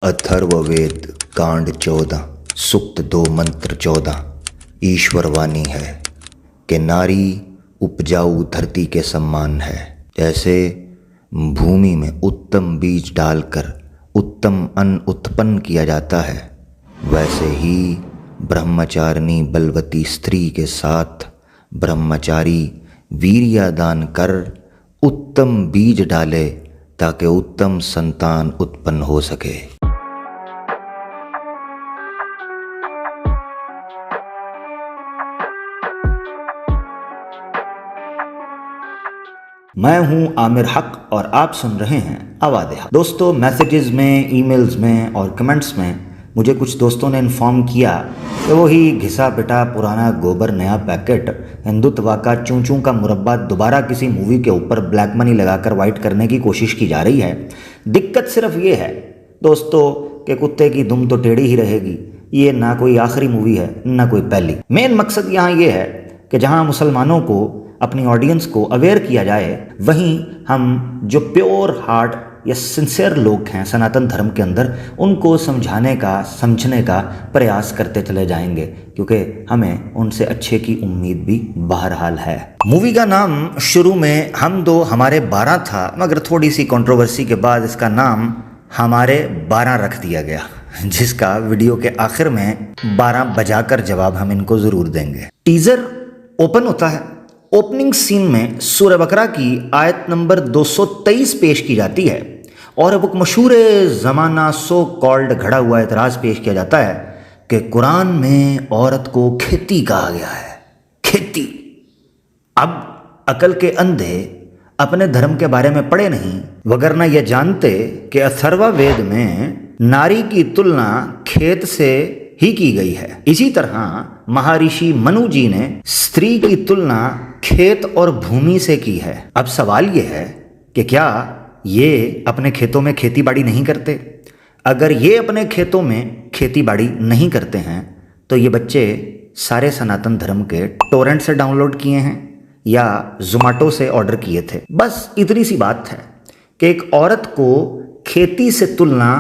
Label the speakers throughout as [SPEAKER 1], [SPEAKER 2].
[SPEAKER 1] अथर्ववेद कांड 14 सुक्त 2 मंत्र 14। ईश्वर वाणी है कि नारी उपजाऊ धरती के समान है। जैसे भूमि में उत्तम बीज डालकर उत्तम अन्न उत्पन्न किया जाता है, वैसे ही ब्रह्मचारिणी बलवती स्त्री के साथ ब्रह्मचारी वीर्यदान कर उत्तम बीज डाले ताकि उत्तम संतान उत्पन्न हो सके। मैं हूं आमिर हक और आप सुन रहे हैं आवाज़ हक। दोस्तों, मैसेजेस में, ईमेल्स में और कमेंट्स में मुझे कुछ दोस्तों ने इन्फॉर्म किया कि वही घिसा पिटा पुराना गोबर नया पैकेट हिंदुत्व का चूं चूं का मुरब्बा दोबारा किसी मूवी के ऊपर ब्लैक मनी लगाकर वाइट करने की कोशिश की जा रही है। दिक्कत सिर्फ ये है दोस्तों कि कुत्ते की दुम तो टेढ़ी ही रहेगी। ये ना कोई आखिरी मूवी है ना कोई पहली। मेन मकसद यहाँ ये है कि जहाँ मुसलमानों को, अपनी ऑडियंस को अवेयर किया जाए, वहीं हम जो प्योर हार्ट या सिंसियर लोग हैं सनातन धर्म के अंदर, उनको समझाने का, समझने का प्रयास करते चले जाएंगे, क्योंकि हमें उनसे अच्छे की उम्मीद भी बहरहाल है। मूवी का नाम शुरू में हम दो हमारे 12 था, मगर थोड़ी सी कंट्रोवर्सी के बाद इसका नाम हमारे 12 रख दिया गया, जिसका वीडियो के आखिर में 12 बजाकर जवाब हम इनको ज़रूर देंगे। टीज़र ओपन होता है। ओपनिंग सीन में सूरह बकरा की आयत नंबर 223 पेश की जाती है और अब मशहूर ज़माना सो कॉल्ड घड़ा हुआ एतराज़ पेश किया जाता है कि कुरान में औरत को खेती कहा गया है। खेती। अब अकल के अंधे अपने धर्म के बारे में पढ़े नहीं, वगरना यह जानते कि अथर्ववेद में नारी की तुलना खेत से ही की गई है। इसी तरह महर्षि मनु जी ने स्त्री की तुलना खेत और भूमि से की है। अब सवाल यह है कि क्या ये अपने खेतों में खेती बाड़ी नहीं करते? अगर ये अपने खेतों में खेती बाड़ी नहीं करते हैं तो ये बच्चे सारे सनातन धर्म के टोरेंट से डाउनलोड किए हैं या जोमेटो से ऑर्डर किए थे। बस इतनी सी बात है कि एक औरत को खेती से तुलना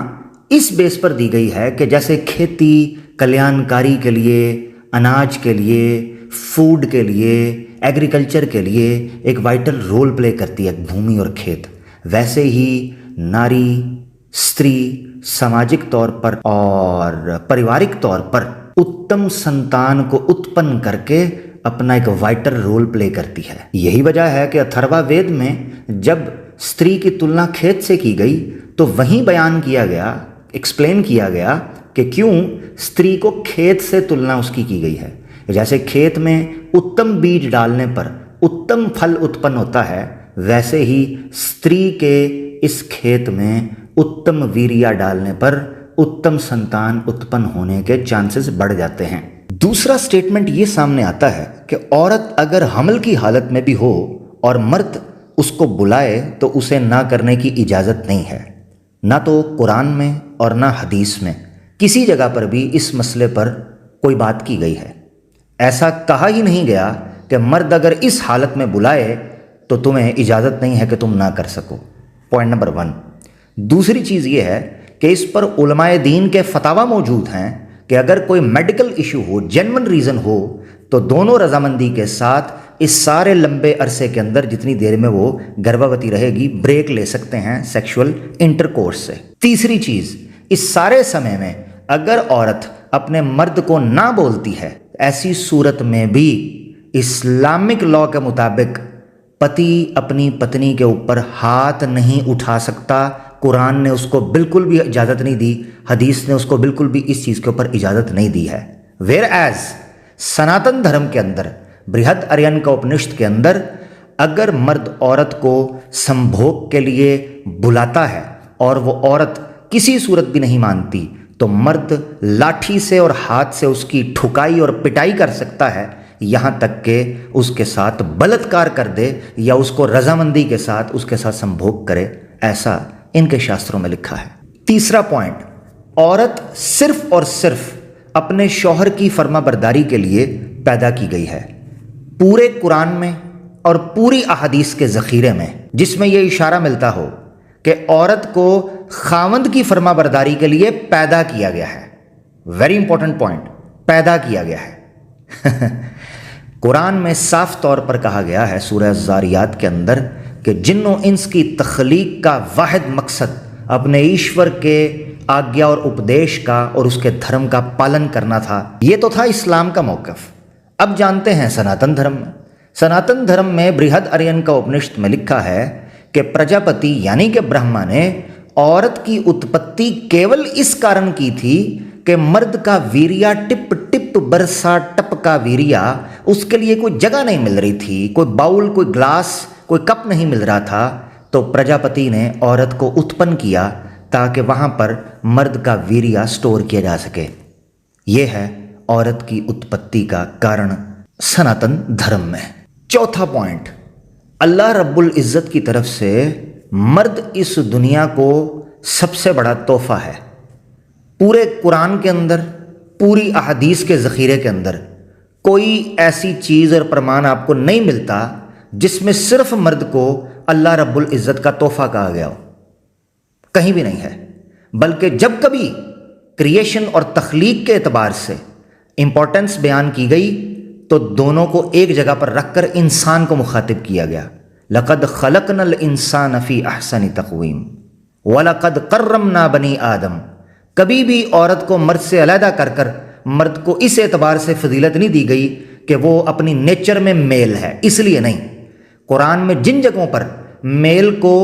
[SPEAKER 1] इस बेस पर दी गई है कि जैसे खेती कल्याणकारी के लिए, अनाज के लिए, फूड के लिए, एग्रीकल्चर के लिए एक वाइटल रोल प्ले करती है भूमि और खेत, वैसे ही नारी, स्त्री सामाजिक तौर पर और पारिवारिक तौर पर उत्तम संतान को उत्पन्न करके अपना एक वाइटल रोल प्ले करती है। यही वजह है कि अथर्ववेद में जब स्त्री की तुलना खेत से की गई तो वहीं बयान किया गया, एक्सप्लेन किया गया कि क्यों स्त्री को खेत से तुलना उसकी की गई है। जैसे खेत में उत्तम बीज डालने पर उत्तम फल उत्पन्न होता है, वैसे ही स्त्री के इस खेत में उत्तम वीर्य डालने पर उत्तम संतान उत्पन्न होने के चांसेस बढ़ जाते हैं। दूसरा स्टेटमेंट ये सामने आता है कि औरत अगर हमल की हालत में भी हो और मर्द उसको बुलाए तो उसे ना करने की इजाज़त नहीं है। ना तो कुरान में और ना हदीस में किसी जगह पर भी इस मसले पर कोई बात की गई है। ऐसा कहा ही नहीं गया कि मर्द अगर इस हालत में बुलाए तो तुम्हें इजाज़त नहीं है कि तुम ना कर सको। Point number 1। दूसरी चीज़ ये है कि इस पर उलमाए दीन के फतावा मौजूद हैं कि अगर कोई मेडिकल इशू हो, जेन्युइन रीज़न हो, तो दोनों रजामंदी के साथ इस सारे लंबे अरसे के अंदर जितनी देर में वो गर्भवती रहेगी ब्रेक ले सकते हैं सेक्सुअल इंटरकोर्स से। तीसरी चीज़, इस सारे समय में अगर औरत अपने मर्द को ना बोलती है, ऐसी सूरत में भी इस्लामिक लॉ के मुताबिक पति अपनी पत्नी के ऊपर हाथ नहीं उठा सकता। कुरान ने उसको बिल्कुल भी इजाज़त नहीं दी, हदीस ने उसको बिल्कुल भी इस चीज़ के ऊपर इजाज़त नहीं दी है। वेयर एज सनातन धर्म के अंदर, बृहद आर्यन का उपनिषद के अंदर, अगर मर्द औरत को संभोग के लिए बुलाता है और वो औरत किसी सूरत भी नहीं मानती तो मर्द लाठी से और हाथ से उसकी ठुकाई और पिटाई कर सकता है, यहाँ तक कि उसके साथ बलात्कार कर दे या उसको रजामंदी के साथ उसके साथ संभोग करे। ऐसा इनके शास्त्रों में लिखा है। तीसरा पॉइंट, औरत सिर्फ और सिर्फ अपने शौहर की फर्माबरदारी के लिए पैदा की गई है। पूरे कुरान में और पूरी अहादीस के ज़ख़ीरे में जिसमें यह इशारा मिलता हो कि औरत को खावंद की फरमाबरदारी के लिए पैदा किया गया है। वेरी इंपॉर्टेंट पॉइंट, पैदा किया गया है। कुरान में साफ तौर पर कहा गया है सूरह ज़ारियात के अंदर कि जिन्नो इंस की तख्लीक का वाहिद मकसद अपने ईश्वर के आज्ञा और उपदेश का और उसके धर्म का पालन करना था। ये तो था इस्लाम का मौक़िफ़। अब जानते हैं सनातन धर्म में। सनातन धर्म में बृहद आर्यन का उपनिषद में लिखा है कि प्रजापति यानी कि ब्रह्मा ने औरत की उत्पत्ति केवल इस कारण की थी कि मर्द का वीर्या टिप टिप बरसा टपका वीर्या, उसके लिए कोई जगह नहीं मिल रही थी, कोई बाउल, कोई ग्लास, कोई कप नहीं मिल रहा था। तो प्रजापति ने औरत को उत्पन्न किया ताकि वहाँ पर मर्द का वीर्या स्टोर किया जा सके। यह है औरत की उत्पत्ति का कारण सनातन धर्म में। चौथा पॉइंट, अल्लाह रब्बुल इज़्ज़त की तरफ से मर्द इस दुनिया को सबसे बड़ा तोहफा है। पूरे कुरान के अंदर, पूरी अहदीस के ज़ख़ीरे के अंदर कोई ऐसी चीज़ और प्रमाण आपको नहीं मिलता जिसमें सिर्फ मर्द को अल्लाह रब्बुल इज़्ज़त का तोहफा कहा गया हो। कहीं भी नहीं है। बल्कि जब कभी क्रिएशन और तख्लीक के एतबार से इंपॉर्टेंस बयान की गई तो दोनों को एक जगह पर रखकर इंसान को मुखातिब किया गया। लक़द ख़लक़नल इंसान फ़ी अहसनि तक़वीम वलक़द कर्रमना बनी आदम। कभी भी औरत को मर्द से अलहदा कर कर मर्द को इस एतबार से फजीलत नहीं दी गई कि वो अपनी नेचर में मेल है, इसलिए नहीं। कुरान में जिन जगहों पर मेल को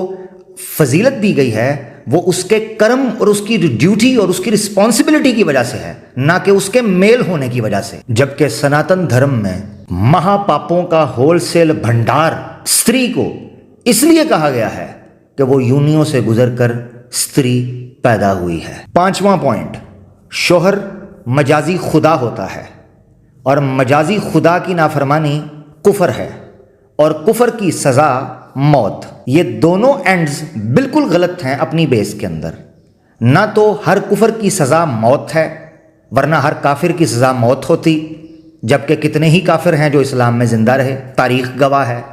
[SPEAKER 1] फजीलत दी गई है वो उसके कर्म और उसकी ड्यूटी और उसकी रिस्पॉन्सिबिलिटी की वजह से है, ना कि उसके मेल होने की वजह से। जबकि सनातन धर्म में महापापों का होलसेल भंडार स्त्री को इसलिए कहा गया है कि वो यूनियों से गुजरकर स्त्री पैदा हुई है। पांचवा पॉइंट, शोहर मजाजी खुदा होता है और मजाजी खुदा की नाफरमानी कुफर है और कुफर की सज़ा मौत। ये दोनों एंड्स बिल्कुल गलत हैं अपनी बेस के अंदर। ना तो हर कुफर की सज़ा मौत है, वरना हर काफिर की सज़ा मौत होती, जबकि कितने ही काफिर हैं जो इस्लाम में ज़िंदा रहे, तारीख गवाह है।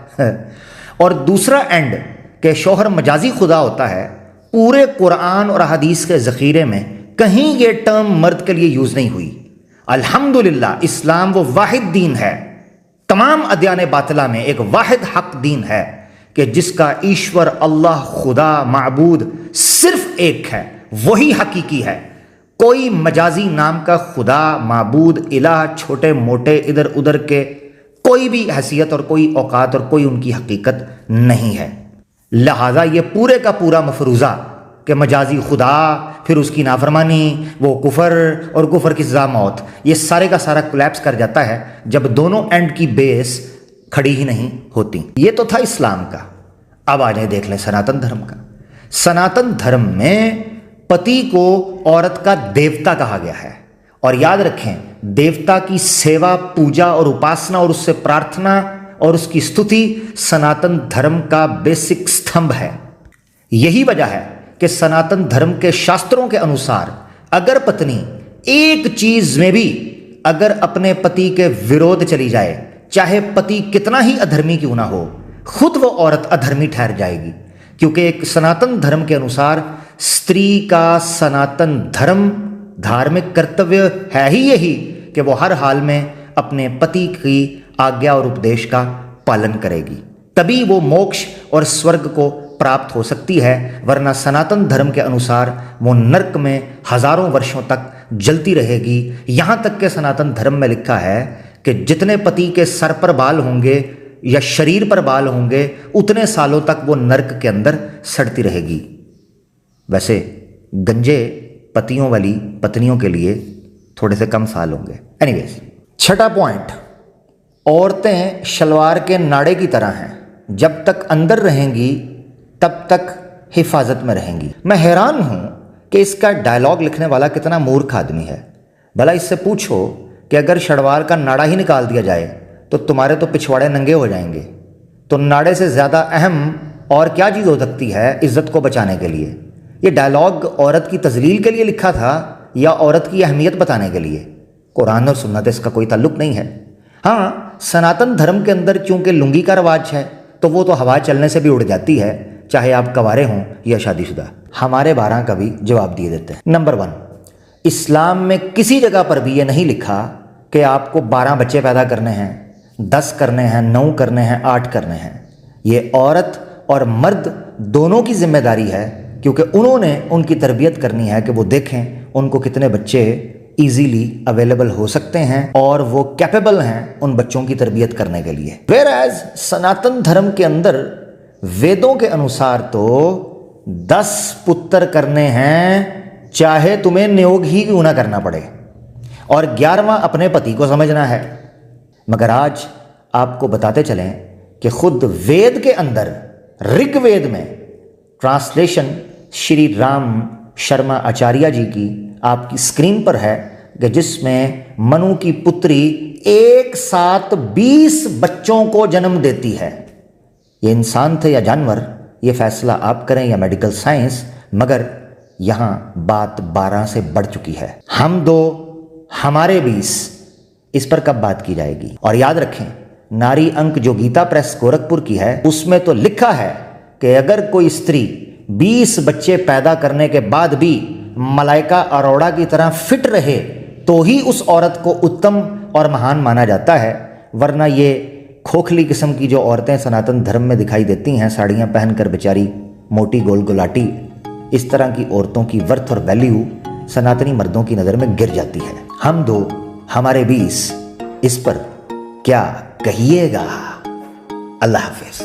[SPEAKER 1] और दूसरा एंड कि शोहर मजाजी खुदा होता है, पूरे कुरान और हदीस के ज़ख़ीरे में कहीं ये टर्म मर्द के लिए यूज़ नहीं हुई। अल्हम्दुलिल्लाह, इस्लाम वो वाहिद दीन है, तमाम अदयान बातिला में एक वाहिद हक दीन है कि जिसका ईश्वर अल्लाह खुदा माबूद सिर्फ एक है, वही हकीकी है। कोई मजाजी नाम का खुदा माबूद इलाह छोटे मोटे इधर उधर के कोई भी हैसियत और कोई औकात और कोई उनकी हकीकत नहीं है। लिहाजा ये पूरे का पूरा मफरूज़ा कि मजाजी खुदा, फिर उसकी नाफरमानी, वो कुफर और कुफर की सज़ा मौत, ये सारे का सारा कोलैप्स कर जाता है जब दोनों एंड की बेस खड़ी ही नहीं होती। ये तो था इस्लाम का। अब आ जाए देख लें सनातन धर्म का। सनातन धर्म में पति को औरत का देवता कहा गया है। और याद रखें, देवता की सेवा, पूजा और उपासना और उससे प्रार्थना और उसकी स्तुति सनातन धर्म का बेसिक स्तंभ है। यही वजह है कि सनातन धर्म के शास्त्रों के अनुसार अगर पत्नी एक चीज में भी अगर अपने पति के विरोध चली जाए, चाहे पति कितना ही अधर्मी क्यों ना हो, खुद वो औरत अधर्मी ठहर जाएगी। क्योंकि एक सनातन धर्म के अनुसार स्त्री का सनातन धर्म धार्मिक कर्तव्य है ही यही कि वो हर हाल में अपने पति की आज्ञा और उपदेश का पालन करेगी, तभी वो मोक्ष और स्वर्ग को प्राप्त हो सकती है। वरना सनातन धर्म के अनुसार वो नरक में हजारों वर्षों तक जलती रहेगी। यहाँ तक के सनातन धर्म में लिखा है कि जितने पति के सर पर बाल होंगे या शरीर पर बाल होंगे, उतने सालों तक वो नरक के अंदर सड़ती रहेगी। वैसे गंजे पतियों वाली पत्नियों के लिए थोड़े से कम साल होंगे। एनीवेज, छठा पॉइंट, औरतें शलवार के नाड़े की तरह हैं, जब तक अंदर रहेंगी तब तक हिफाजत में रहेंगी। मैं हैरान हूं कि इसका डायलॉग लिखने वाला कितना मूर्ख आदमी है। भला इससे पूछो कि अगर शलवार का नाड़ा ही निकाल दिया जाए तो तुम्हारे तो पिछवाड़े नंगे हो जाएंगे। तो नाड़े से ज़्यादा अहम और क्या चीज़ हो सकती है इज़्ज़त को बचाने के लिए? ये डायलॉग औरत की तजलील के लिए लिखा था या औरत की अहमियत बताने के लिए? कुरान और सुन्नत इसका कोई ताल्लुक नहीं है। हाँ, सनातन धर्म के अंदर चूंकि लुंगी का रवाज है तो वो तो हवा चलने से भी उड़ जाती है, चाहे आप कवारे हों या शादीशुदा। हमारे 12 का भी जवाब दिए देते हैं। नंबर 1, इस्लाम में किसी जगह पर भी ये नहीं लिखा कि आपको 12 बच्चे पैदा करने हैं, 10 करने हैं, 9 करने हैं, 8 करने हैं। ये औरत और मर्द दोनों की जिम्मेदारी है, क्योंकि उन्होंने उनकी तरबियत करनी है कि वो देखें उनको कितने बच्चे इजीली अवेलेबल हो सकते हैं और वो कैपेबल हैं उन बच्चों की तरबियत करने के लिए। वेयर एज सनातन धर्म के अंदर वेदों के अनुसार तो 10 पुत्र करने हैं, चाहे तुम्हें नियोग ही क्यों ना करना पड़े, और 11वां अपने पति को समझना है। मगर आज आपको बताते चलें कि खुद वेद के अंदर, ऋग्वेद में ट्रांसलेशन श्री राम शर्मा आचार्य जी की आपकी स्क्रीन पर है, कि जिसमें मनु की पुत्री एक साथ 20 बच्चों को जन्म देती है। ये इंसान थे या जानवर, ये फैसला आप करें या मेडिकल साइंस, मगर यहां बात 12 से बढ़ चुकी है। हम 2 हमारे 20, इस पर कब बात की जाएगी? और याद रखें, नारी अंक जो गीता प्रेस गोरखपुर की है, उसमें तो लिखा है कि अगर कोई स्त्री 20 बच्चे पैदा करने के बाद भी मलाइका अरोड़ा की तरह फिट रहे तो ही उस औरत को उत्तम और महान माना जाता है। वरना ये खोखली किस्म की जो औरतें सनातन धर्म में दिखाई देती हैं, साड़ियाँ पहनकर बेचारी मोटी गोल गुलाटी, इस तरह की औरतों की वर्थ और वैल्यू सनातनी मर्दों की नज़र में गिर जाती है। हम 2 हमारे 20, इस पर क्या कहिएगा? अल्लाह हाफिज।